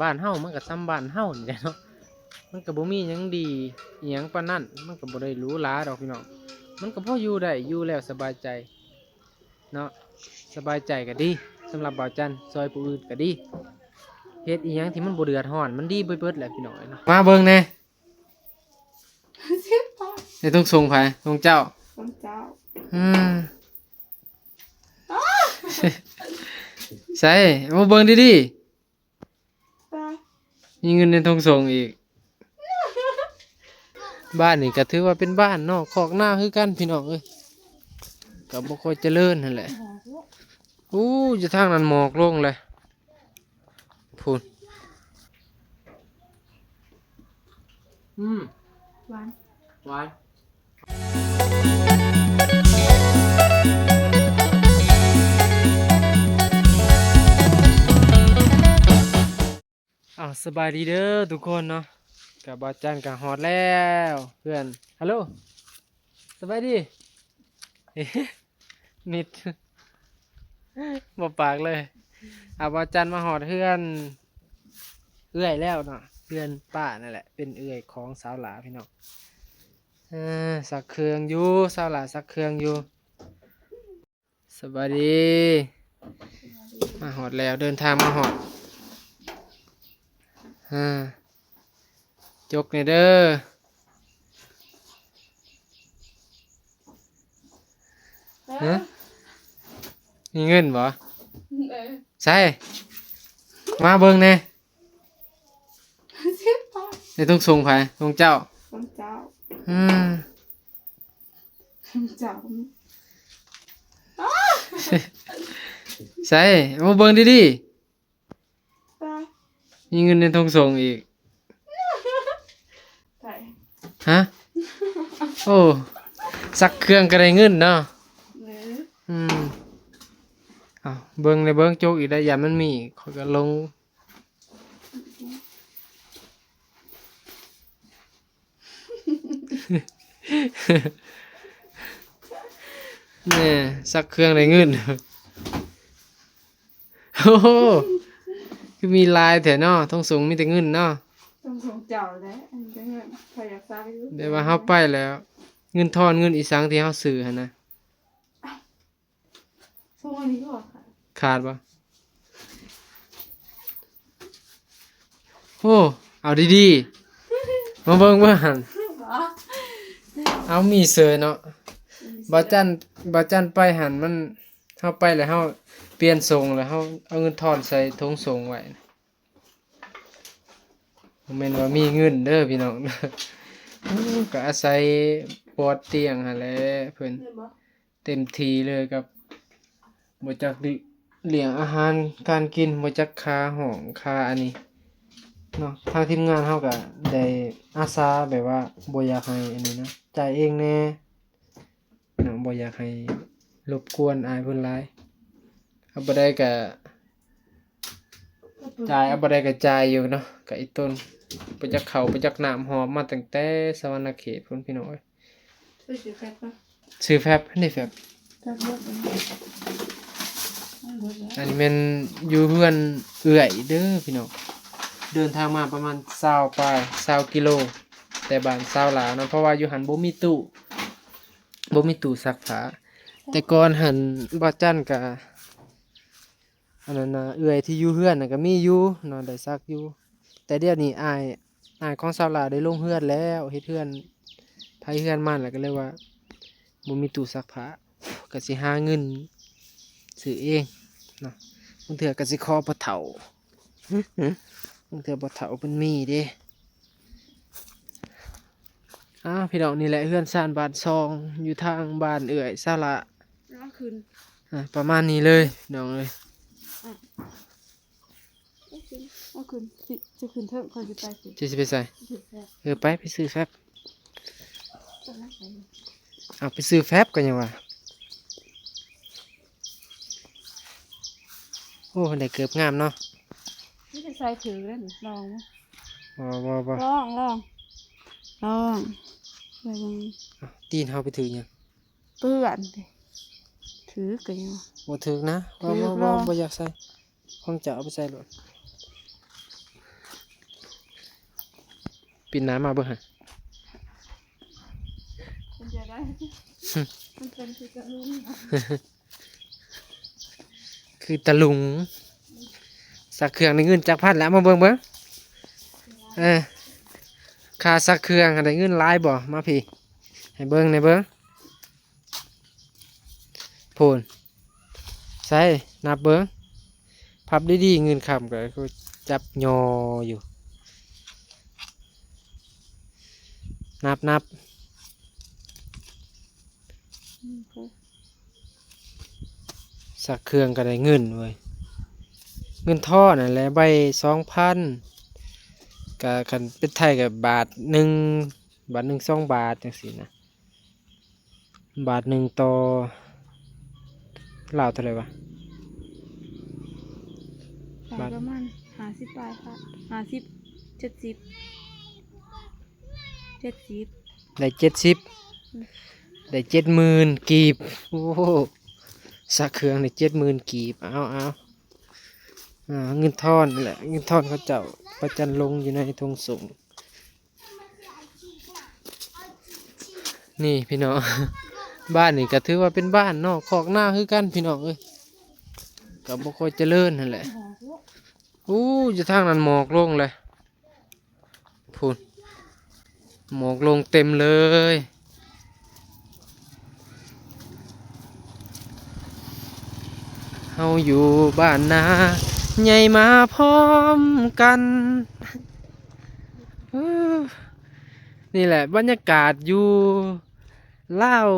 บ้านเฮามันก็ซ้ำบ้านเฮานี่แหละเนาะมันก็บ่มีหยังดีอิหยังปานนั้นมันก็บ่ได้หรูหราดอกพี่น้องมันก็พออยู่ได้อยู่แล้วสบายใจเนาะสบายใจก็ดีสำหรับบ่าวจันซอยผู้อื่นก็ดีเฮ็ดอีหยังที่มันบ่เดือดร้อนมันดีเบิดๆแหละพี่น้องเนาะมาเบิ่งแหน่ได้ต้องส่งไผส่งเจ้าของเจ้าอืมใส่มาเบิ่งดีไปๆมีเงินในทงส่งอีกบ้านนี่ก็ถือว่าเป็นบ้านนอกคอกหน้าคือกันพี่น้องเอ้ยก็บ่ค่อยเจริญนั่นแหละอู้จะทางนั้นหมอกลงเลยพูนหวานหวานสบายดีเด้อทุกคนเนาะกับบาจันกับฮอดแล้วเพื่อนฮัลโหลสบายดี นิดบ่ปากเลยบาจันมาฮอดเพื่อนเอื้อยแล้วเนาะเพื่อนป้านั่นแหละเป็นเอื้อยของสาวหลาพี่น้องสักเครื่องอยู่สาวหลาสักเครื่องอยู่สบายดีมาฮอดแล้วเดินทางมาฮอดจกนี่เด้อฮะมีเงินบ่ใช่มาเบิ่งแน่ในต้องส่งไผส่งเจ้าของเจ้าอืมของเจ้าใช่มาเบิ่งดีไปๆมีเงินในต้องส่งอีกไปฮะโอ้สักเครื่องก็ได้เงินเนาะอืมเบิ่งในเบิ่งโจกอีกได้ยามมันมีเขาก็ลงเนี่ยสักเครื่องได้เงินโอ้โหคือมีลายแถวเนาะต้องส่งมีแต่เงินเนาะต้องของเจ้าแล้วอันนี้ก็เงินใครอยากซื้อเดี๋ยวว่าเฮาไปแล้วเงินทอนเงินอีสังที่เฮาซื้อหั่นนะส่งอันนี้ก็บอกค่ะขาดบ่โอ้เอาดีๆมาเบิ่งเบิ่งหั่นเอามีเสือเนาะบ่จันไปหั่นมันเฮาไปแล้วเฮาเปลี่ยนทรงแล้วเฮาเอาเงินทอนใส่ถุงส่งไว้บ่แม่นว่ามีเงินเด้อพี่น้องก็อาศัยปอดเตียงหั่นแหละเพิ่นเต็มที่เลยกับบ่จักเลี้ยงอาหารการกินบ่จักค่าห้องค่าอันนี้เนาะทางทีมงานเฮาก็ได้อาสาแบบว่าบ่อยากให้อันนี้นะจ่ายเองแน่เนาะบ่อยากให้รบกวนอายเพิ่นหลายเอาบ่ได้ก็จ่ายเอาบ่ได้ก็จ่ายอยู่เนาะก็อีต้นไปจักข้าวไปจักน้ำหอมมาตั้งแต่สวรรณเขตพุ่นพี่น้องเอ้ยไปซื้อแฟบปะซื้อแฟบอันนี้แฟบแฟบเยอะเลยอันนี้แม่นอยู่เฮือนเอื้อยเด้อพี่น้องเดินทางมาประมาณ20ปลาย20กิโลแต่บ้าน20หลาเนาะเพราะว่าอยู่หันบ่มีตู้ซักผ้าแต่ก่อนหันบ่จันก็อันนั้นน่ะเอื้อยที่อยู่เฮือนน่ะก็มีอยู่เนาะได้ซักอยู่แต่เดี๋ยวนี้อ้ายของ20หลาได้ลงเฮือนแล้วเฮ็ดเฮือนไผเฮือนมันแล้วก็เลยว่าบ่มีตู้ซักผ้าก็สิหาเงินซื้อเองเนาะบางเทื่อก็สิขอพ่อเฒ่าบางเทื่อพ่อเฒ่าเพิ่นมีเด้พี่น้องนี่แหละเฮือนซ่านบ้านซองอยู่ทางบ้านเอื้อยซาละแล้วคืนประมาณนี้เลยน้องเอ้ยแล้วคืนจะคืนเท่าคนจะไปสิจะสิไปใส่ไปซื้อแฟบไปซื้อแฟบกันยังวะโอ้ได้เกือบงามเนาะไม่ได้ใส่ถือแล้วนี่ลองมั้ยบ่ลองไปยังตีนเฮาไปถือยังเปื้อนดิถือกันยังบ่ถือนะบ่อยากใส่ของจะเอาไปใส่โลด ปิดน้ำมาเบิ่งฮะ มันจะได้มันเป็นคือกระลุง คือตะลุงสักเครื่องในเงินจักพันแล้วมาเบิ่งค่าสักเครื่องได้เงินหลายบ่มาพี่ให้เบิ่งในเบิ่งพูนใส่นับเบิ่งพับดีๆเงินคำก็คือจับยออยู่นับสักเครื่องก็ได้เงินเว้ยเงินท่อนั่นแหละใบ2,000ก็คันเป็นไทยกับบาทหนึ่ง2 บาทจังซี่นะบาทหนึ่งต่อลาวเท่าไหร่วะ ประมาณ50 ปลายค่ะ50 70ได้ได้70,000กีบโอ้โหสักเครื่องได้70,000กีบเอาเงินทอนนี่แหละเงินทอนเขาเจ้าประจันลงอยู่ในธงสงฆ์นี่พี่น้อง บ้านนี่ก็ถือว่าเป็นบ้านนอกคอกหน้าคือกันพี่น้องเอ้ยก็บ่ค่อยเจริญนั่นแหละอู้จะทางนั้นหมอกลงเลยพูนหมอกลงเต็มเลยเฮาอยู่บ้านนาใหญ่มาพร้อมกันนี่แหละบรรยากาศอยู่ลาว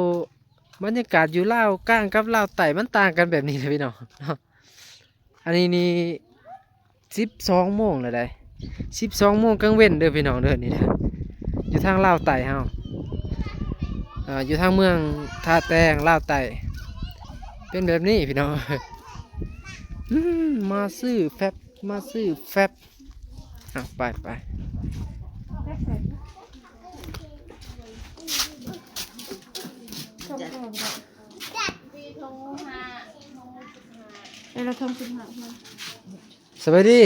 บรรยากาศอยู่ลาวกลางกับลาวใต้มันต่างกันแบบนี้เลยพี่น้อง อันนี้นี่12 โมงแล้วได้12 โมงกลางเว้นเด้อพี่น้องเด้อนี่นะอยู่ทางลาวใต้เฮาอยู่ทางเมืองท่าแตงลาวใต้เป็นแบบนี้พี่น้อง มาซื้อแฟบไปเราทำสินหามัน สบายดี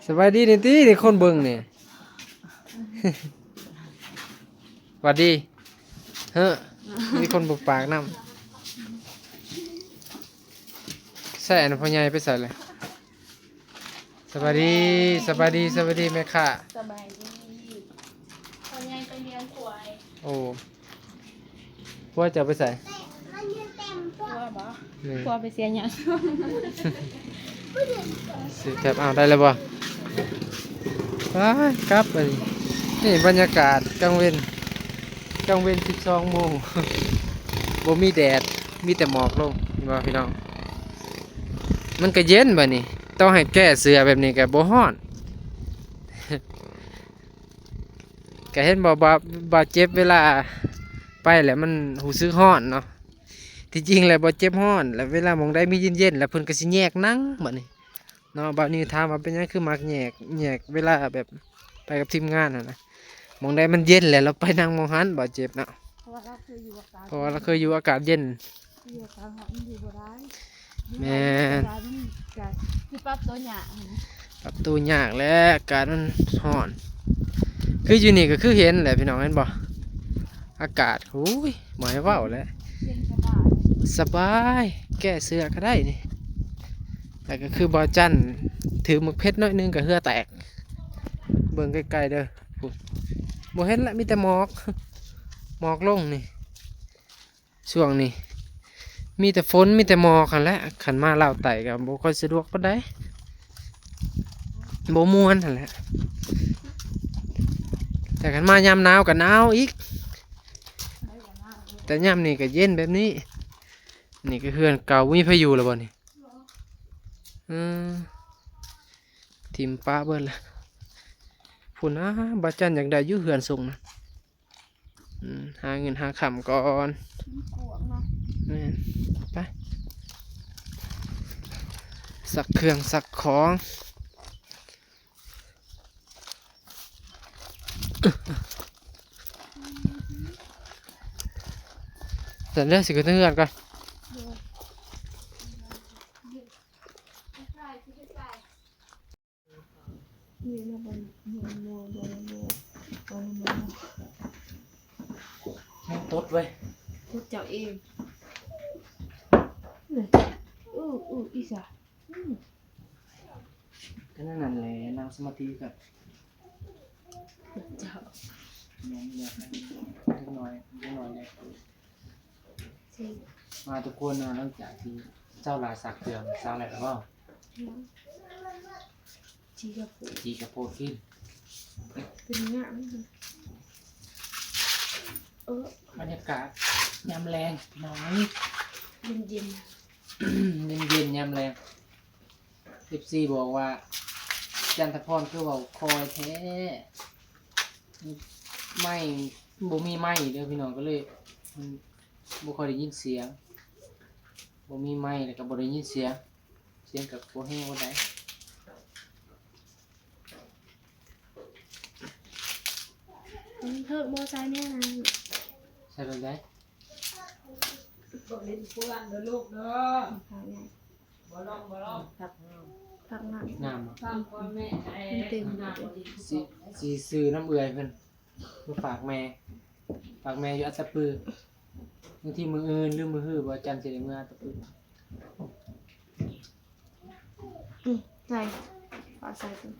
สบายดีนี่ตินี่คนเบิ่งนี่ หวัดดีเฮ้อมีคนบุกปากนำใส่อันพ่อใหญ่ไปใส่เลยสบายดีแม่ค่ะ สบายดีคนยังไปเลี้ยงควาย โอ้พ่อจะเอาไปใส่ ควายบ่ นี่ ควายไปเสียหยัง สิแทบเอาได้แล้วบ่ไปครับไปนี่บรรยากาศกลางเว้น12 โมง บ่มีแดดมีแต่หมอกลงเห็นบ่พี่น้องมันก็เย็นบัดนี้ต้องให้แก้เสื้อแบบนี้ก็บ่ร้อน ก็เห็นบ่เจ็บเวลาไปแล้วมันรู้สึกร้อนเนาะที่จริงแล้วบ่เจ็บร้อนแล้วเวลาหม้องใดมีเย็นๆแล้วเพิ่นก็สิแยกหนังบัดนี้เนาะบัดนี้ถามว่าเป็นหยังคือมักแยกเวลาแบบไปกับทีมงานน่ะนะหม้องใดมันเย็นแล้วเราไปนั่งหม้องหันบ่เจ็บเนาะ เพราะว่าเราเคยอยู่อากาศ เพราะว่าเราเคยอยู่อากาศเย็น อยู่อากาศร้อนอยู่บ่ได้ แม่น ร้านมันก็คือปรับตัวหยา ปรับตัวยากแล้วอากาศมันร้อนคืออยู่นี่ก็คือเห็นแหละพี่น้องเห็นบ่อากาศโอ้ยหมายว่าวแล้ว เย็นสบาย สบายแก้เสื้อก็ได้นี่แต่ก็คือบอจันถือหมึกเพชรน้อยหนึงกับเหือแตกเบิ่งไกลๆเด้อพูดบ่เห็นละมีแต่หมอก หมอกลงนี่ช่วงนี้มีแต่ฝนมีแต่หมอกกันแหละขันมาลาวไต่กับบ่ค่อยสะดวกปานใดบ่ม่วนนั่นแหละแต่ขันมายามหนาวก็หนาวอีกแต่ยามนี้ก็เย็นแบบนี้นี่ก็เฮือนเก่ามีพายุแล้วบ่นี่ทิมป้าเบิ่นละพุ่นบาจันอยากได้อยู่เฮือนส่งนะหาเงินหาคำก่อน กวงเนาะ แม่นไปสักเครื่องสักของแต่เลือกสิขึ้นเฮือนก่อน นี่นะบนโมแม่งตดเว้ย พูดเจ้าเองอีสา ก็นั่นแหละนั่งสมาธิกับ เจ้า น้องเนี่ยนิดหน่อยเลย ใช่ มาทุกคนนะหลังจากที่เจ้าลาสักเดือนสาวอะไรหรือเปล่า จีกับปู จีกับโพดกิน เป็นงามบรรยากาศยามแรงน้อย เย็น เย็นยามแรง14บอกว่าจันทพรคือเว้าคอยแท้ไม่บ่มีไม้เด้อพี่น้องก็เลยมันบ่ค่อยได้ยินเสียงบ่มีไม้แล้วก็บ่ได้ยินเสียงกับบ่แห้งบ่ได้ เพิ่มโมไซค์เนี่ยนะ ใช่แบบได้ บอกเล่นเพื่อนเด้อลูกเด้อ ทางไง บ่ลองครับ พักหนัก น้ำอะ ฟังพ่อแม่ไอ้น้ำบ่ดี สิซื้อน้ำเอื่อยเพิ่นมาฝากแม่อยู่อัตตปือบางทีมื้ออื่นหรือมื้อฮื้อบ่จันทร์สิได้มื้ออัตตปือ ใส่ปลาใส่ตัว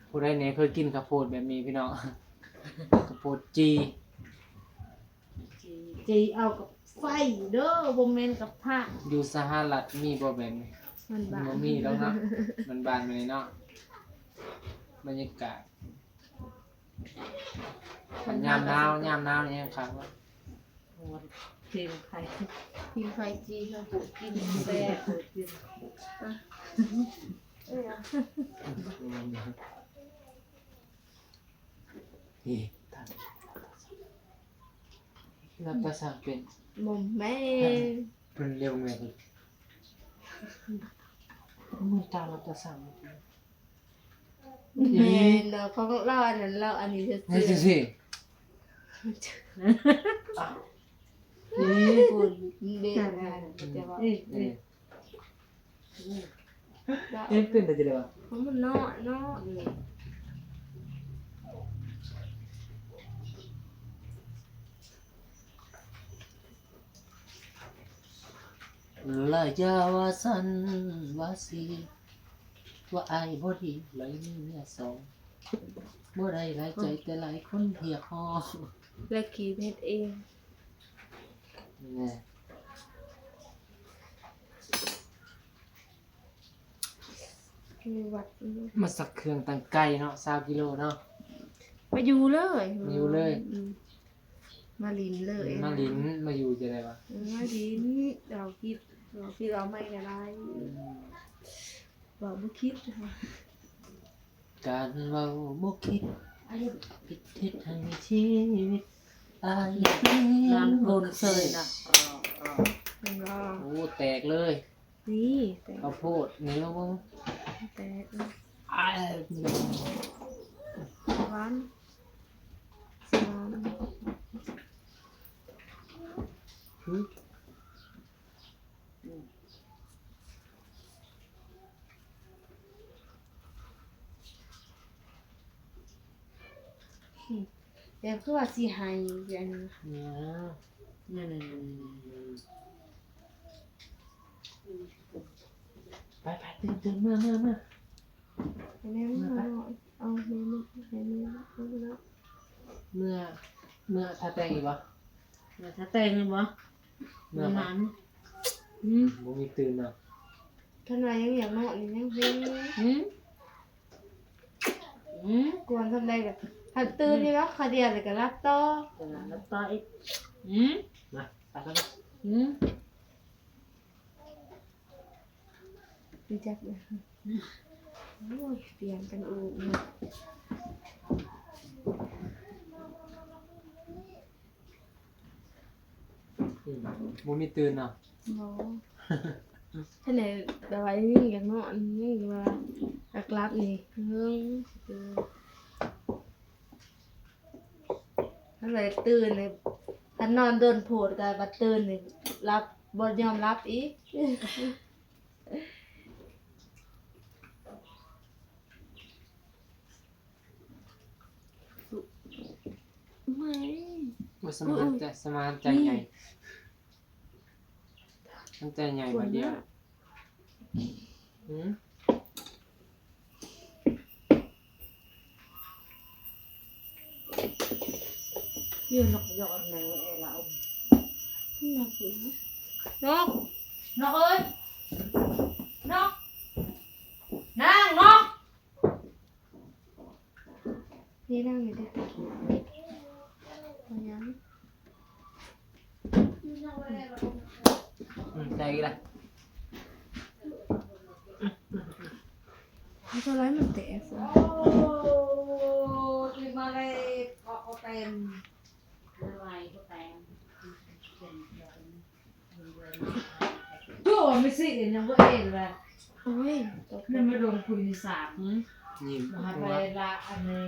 ผู้ใดเนี่ยเคยกินข้าวโพดแบบนี้พี่น้อง ข้าวโพดจี จีเอากับไฟเด้อบ่แม่นกับผ้า อยู่สหรัฐมีบ่แบบนี้ มันบา บ่มีแล้วเนาะมันบานไปเลยเนาะบรรยากาศมันยามหนเนี่ยครับว่า เพลงไทย พิงไฟจีเขาปลูกกิน แซ่บกิน นี่ท่านรับประสานเป็น มุมแม่ เป็นเร็วไงพี่มันตามรับประสาน แม่เราของเราอันนั้นเราอันนี้จะ นี่ ซื้อ สินี่ ปูนเด็กนะแต่ว่า เป็นแต่จะเลยวะ เพราะมันนอกเนาะ ลายาว่าสันว่าสีว่าอายบ่ดีเลยมีเมียสองบ่ได้หลายใจแต่หลายคนเพียกฮอ และขีดเฮ็ดเอง แน่ มีวัด มาสักเครื่องตั้งไกลเนาะ20กิโลเนาะ มาอยู่เลย มาอยู่เลย มาลินเลย มาลิ้นมาอยู่จะได้วะ มาลินเราคิดเราไม่ได้ไรบอกบุคิด การเว้าบ่คิดผิดทิศให้ชีวิตอาย น้ำโดนเซยนะ รอ โอ้แตกเลย นี่แต่ ข้าวโพดเหนียวบ่ แต่ อ้าย หวานสวานแต่คือว่าสิให้อย่าง เนี่ย นี่ ไปตื่นมา ให้แม่มาหน่อยเอาแม่มาให้แม่เอาแล้ว เมื่อถ้าแต่งอีกบ่ ถ้าแต่งเลยบ่ เมื่อ นั้น บ่มีตื่นเนาะ ท่านว่ายังอยากนอนนี่ยังเพิ่งกวนทำได้แบบถ้าตื่นนี่แล้วคาเดียเลยก็รับต่อ แล้วต่ออีก มาไปกัน ดีจักเลยโอ้ยเปลี่ยนกันอูเนี่ย บ่มีตื่นเนาะ เนาะท่านไหนแต่ว่ายังอยากนอนยังว่าอยากรับนี่เฮิงท่านไหนตื่นเลย ถ้านอนโดนโผดก็บัดตื่นนี่รับบ่ยอมรับอีกไม่ ว่าสมานใจใหญ่มันใจใหญ่บัดเดียวหืม ยืนนกยอกแนวเอเรา น่ากินนะนก นกเอ้ยนกนางนก นี่นั่งอยู่ดิเอายัง ใจกี่ละ มันจะไล่มันแตกสิ โอ้ยมาเลยเกาะเต็มอะไรก็เต็มตัวไม่สิยังก็เอ็นเลย โอ้ยตก นี่ไม่โดนคุยสาม นี่ มาไปละอันนี้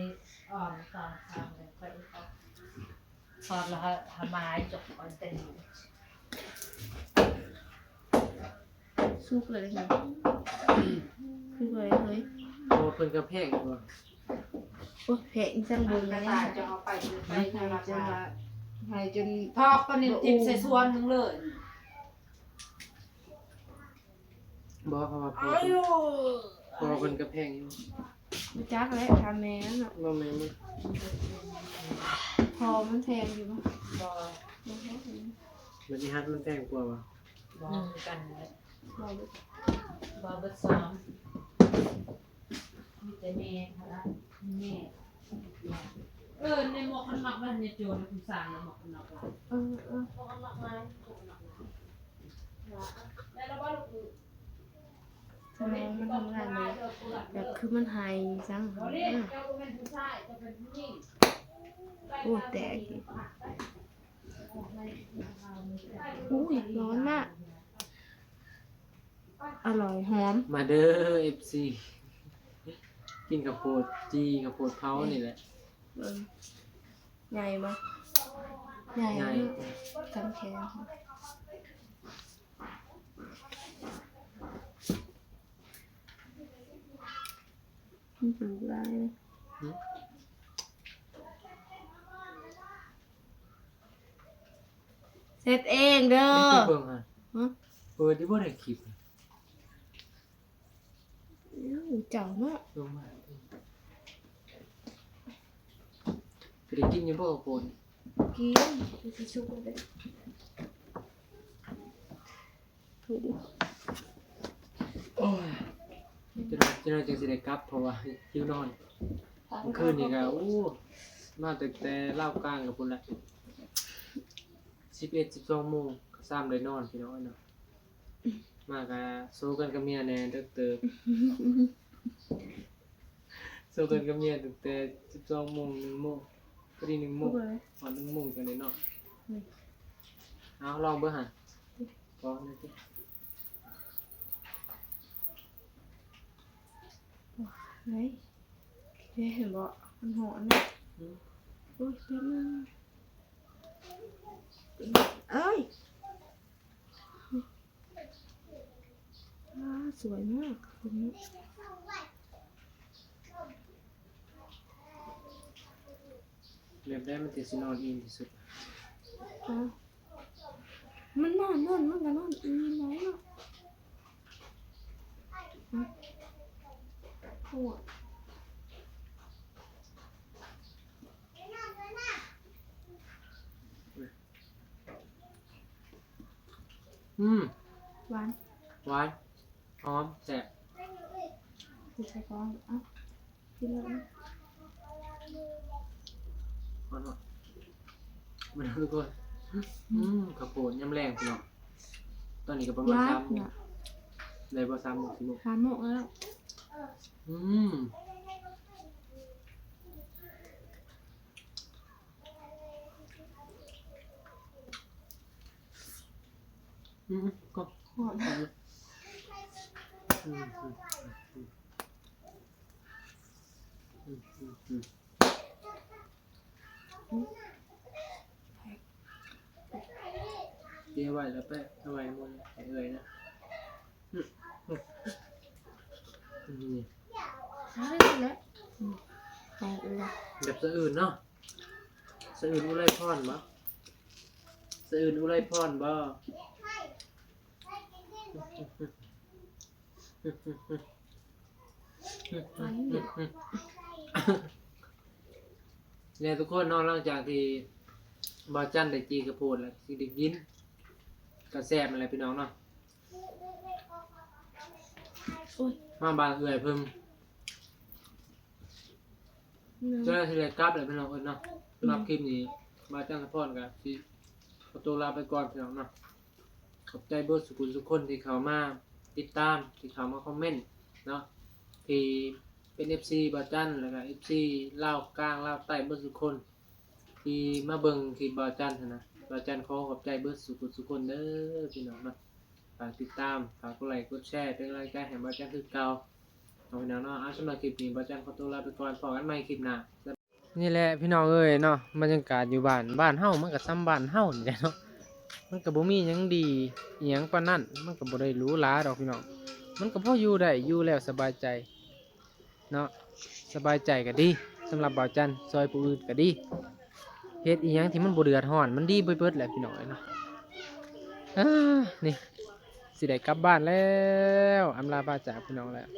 อ่อนตอนทำเลยไปตอนเราทำมาจบอันเต็ม สุกเลยค่ะสุกเลยเฮ้ย โอ้เพิ่นกระแพงบ่ โอ้ยแผงจังบุญ ก เล ระ ย ต่า นะ ยจะเอาไปไป หาย ธนา จน คาร ว่าหายจน ทอกก็นี่ทิมใส่ส่วนนึงเลย บ่เพราะว่าพอเพิ่นกระแพงอยู่ มาจักแล้วทำแม่นอ่ะ บ่แม่นมั้ย พอมันแทงอยู่ปะ บอ บัดนี้ฮัดมันแพงกว่าว่ะ บอกันเลย บอก บอเบิดซ้อมมีแต่แม่ค่ะแม่ในหมวกกันน็อกมันเนี่ยโจรคุณสั่งในหมวกกันน็อกละ เออ หมวกกันน็อกไหมหมวกกันน็อกแล้วบ้านลูก ทำไมมันทำงานเลยแบบคือมันหายจัง เรียกเจ้าก็เป็นผู้ชายจะเป็นผู้หญิง โอ้แตกอีกอุ้ยร้อนมากอร่อยหอม มาเด้อ FC กินข้าวโพดจีข้าวโพดเผานี่แหละ เบิ่งใหญ่ปะใหญ่ ใหญ่ กำแขนมันปลูกได้เลยเสร็จเองเด้อ นี่คือเบิ่งฮะ ฮะ เปิดที่บ่ได้คลิป เจ้าเนาะ ลงมาไปได้กินอยู่บ่ข้าวโพด กินดูสิชุบเลยดูดิ โอ้ยจะได้จังสิได้กลับเพราะว่าหิวนอนเมื่อคืนนี่ก็โอ้มาตั้งแต่ลาวกลางกับพุ่นละ11 12โมงก็ซ้ำได้นอนพี่น้องเนาะมาก็สู้กันกับเมียแน่เด้อเติบสู้กันกับเมียตั้งแต่12โมง1โมงพอดี1โม ดู ง เลย ตอน1โมงจังได้นอนเอาลองเบิ่งหั่นพอนะติ เฮ้ยเห็นบ่มันหอนเนี่ย อืม โอ้ยแป๊บนึงเอ้ยสวยมากคนนี้ แบบได้มันสินอนอิ่มที่สุด อ่ะมันนอนมันก็นอนอีน้อยเนาะหัว หวาน หวานหอมแซ่บ คือใส่ก้อนอ่ะกินเลย หวานมาดูทุกคนข้าวโพดยำแรงพี่น้องตอนนี้ก็ประมาณ ยา 3 ก โมง น่ะ ได้บ่3 โมง4 โมง 3 โมงแล้ว อืมก็ หอม อืม ตีเอาไว้แล้วแปะเอาไว้หมดให้เอ่ยนะนี่ ใช่แล้วใช่เลย แบบสะอื่นเนาะสะอื่นอุไรพรบ่สะอื่นอุไรพรบ่ เนี่ยทุกคนเนอกหลังจากที่บอจันได้จีกระโพดแล้วสิได้ยินกระแซบอะไรพี่น้องเนาะ โอ้ย มาบางเอื่อยเพิ่มเจ้าหน้าที่เลยกลับเลยพี่น้องเอิ้นเนาะสำหรับคลิปนี้บอจันกระโพดกันสิขอตัวลาไปก่อนพี่น้องเนาะขอบใจเบิร์ดสุขุมทุกคนที่เข้ามาติดตามที่เข้ามาคอมเมนต์เนาะที่เป็น FC บอจันแล้วก็ FC ลาวกลางลาวใต้เบิร์ดทุกคนที่มาเบิ่งคลิปบอจันหั้นนะบอจันขอขอบใจเบิร์ดสุขุมทุกคนเด้อพี่น้องเนาะฝากติดตามฝากกดไลค์กดแชร์เป็นกำลังใจให้บอจันคือเก่าเอาพี่น้องเนาะสำหรับคลิปนี้บอจันขอตัวลาไปก่อนพบกันใหม่คลิปหน้านี่แหละพี่น้องเอ้ยเนาะบรรยากาศอยู่บ้านเฮามันก็ซ้ำบ้านเฮานี่แหละเนาะมันก็บ่มีหยังดีอิหยังปานนั้นมันก็บ่ได้หรูหราดอกพี่น้องมันก็พออยู่ได้อยู่แล้วสบายใจเนาะสบายใจก็ดีสำหรับบ่าวจันซอยผู้อื่นก็ดีเฮ็ดอีหยังที่มันบ่เดือดร้อนมันดีเบิดแหละพี่น้องเอ้ยเนาะนี่สิได้กลับบ้านแล้วอำลาพาจากพี่น้องแล้ว